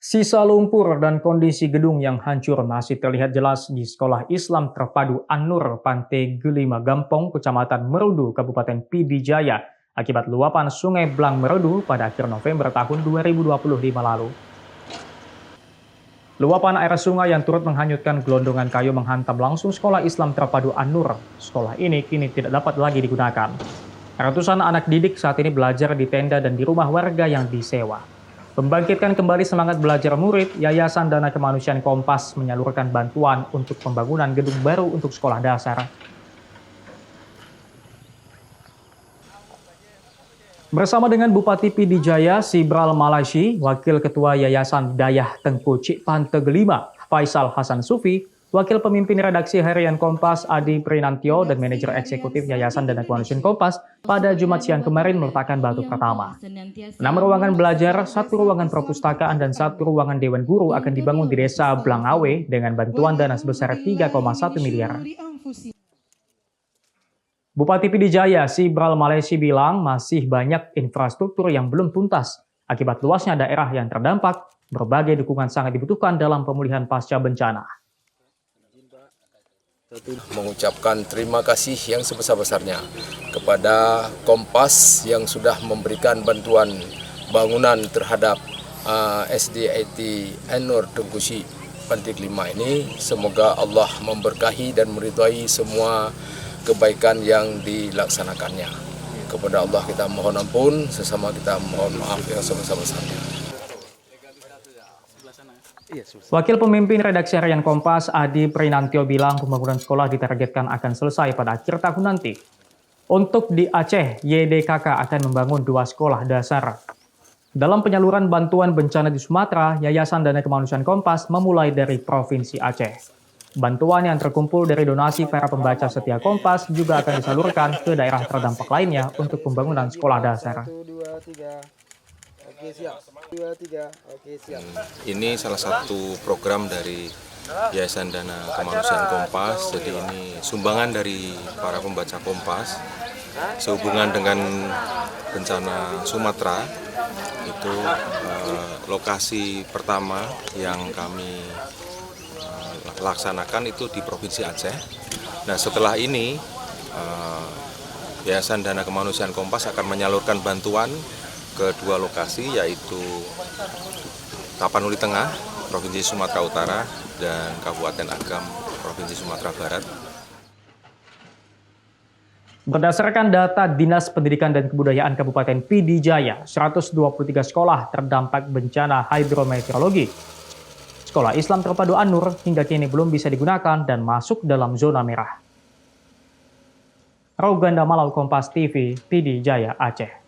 Sisa lumpur dan kondisi gedung yang hancur masih terlihat jelas di Sekolah Islam Terpadu An-Nur, Pantai Gelima Gampong, Kecamatan Merudu, Kabupaten Pidi Jaya, akibat luapan Sungai Blang Merudu pada akhir November tahun 2025 lalu. Luapan air sungai yang turut menghanyutkan gelondongan kayu menghantam langsung Sekolah Islam Terpadu An-Nur. Sekolah ini kini tidak dapat lagi digunakan. Ratusan anak didik saat ini belajar di tenda dan di rumah warga yang disewa. Membangkitkan kembali semangat belajar murid, Yayasan Dana Kemanusiaan Kompas menyalurkan bantuan untuk pembangunan gedung baru untuk sekolah dasar. Bersama dengan Bupati Pidi Jaya, Sibral Malaysi, Wakil Ketua Yayasan Dayah Tengku Cik Pante Gelima, Faisal Hasan Sufi, Wakil Pemimpin Redaksi Harian Kompas Adi Prinantio, dan Manajer Eksekutif Yayasan Dana Kemanusiaan Kompas pada Jumat siang kemarin meletakkan batu pertama. 6 ruangan belajar, 1 ruangan perpustakaan, dan 1 ruangan Dewan Guru akan dibangun di Desa Blangawe dengan bantuan dana sebesar 3,1 miliar. Bupati Pidi Jaya, Sibral Malaysi bilang masih banyak infrastruktur yang belum tuntas. Akibat luasnya daerah yang terdampak, berbagai dukungan sangat dibutuhkan dalam pemulihan pasca bencana. Mengucapkan terima kasih yang sebesar-besarnya kepada Kompas yang sudah memberikan bantuan bangunan terhadap SDIT An-Nur Tengkuci Pantai Gelima ini. Semoga Allah memberkahi dan meridhai semua kebaikan yang dilaksanakannya. Kepada Allah kita mohon ampun, sesama kita mohon maaf yang sebesar-besarnya. Wakil Pemimpin Redaksi Harian Kompas Adi Prinantio bilang pembangunan sekolah ditargetkan akan selesai pada akhir tahun nanti. Untuk di Aceh, YDKK akan membangun 2 sekolah dasar. Dalam penyaluran bantuan bencana di Sumatera, Yayasan Dana Kemanusiaan Kompas memulai dari Provinsi Aceh. Bantuan yang terkumpul dari donasi para pembaca setia Kompas juga akan disalurkan ke daerah terdampak lainnya untuk pembangunan sekolah dasar. Ini salah satu program dari Yayasan Dana Kemanusiaan Kompas. Jadi ini sumbangan dari para pembaca Kompas sehubungan dengan bencana Sumatera. Itu lokasi pertama yang kami laksanakan itu di Provinsi Aceh. Nah, setelah ini Yayasan Dana Kemanusiaan Kompas akan menyalurkan bantuan ke 2 lokasi, yaitu Tapanuli Tengah, Provinsi Sumatera Utara, dan Kabupaten Agam, Provinsi Sumatera Barat. Berdasarkan data Dinas Pendidikan dan Kebudayaan Kabupaten Pidi Jaya, 123 sekolah terdampak bencana hidrometeorologi. Sekolah Islam Terpadu An-Nur hingga kini belum bisa digunakan dan masuk dalam zona merah. Rauganda Malau, Kompas TV, Pidi Jaya, Aceh.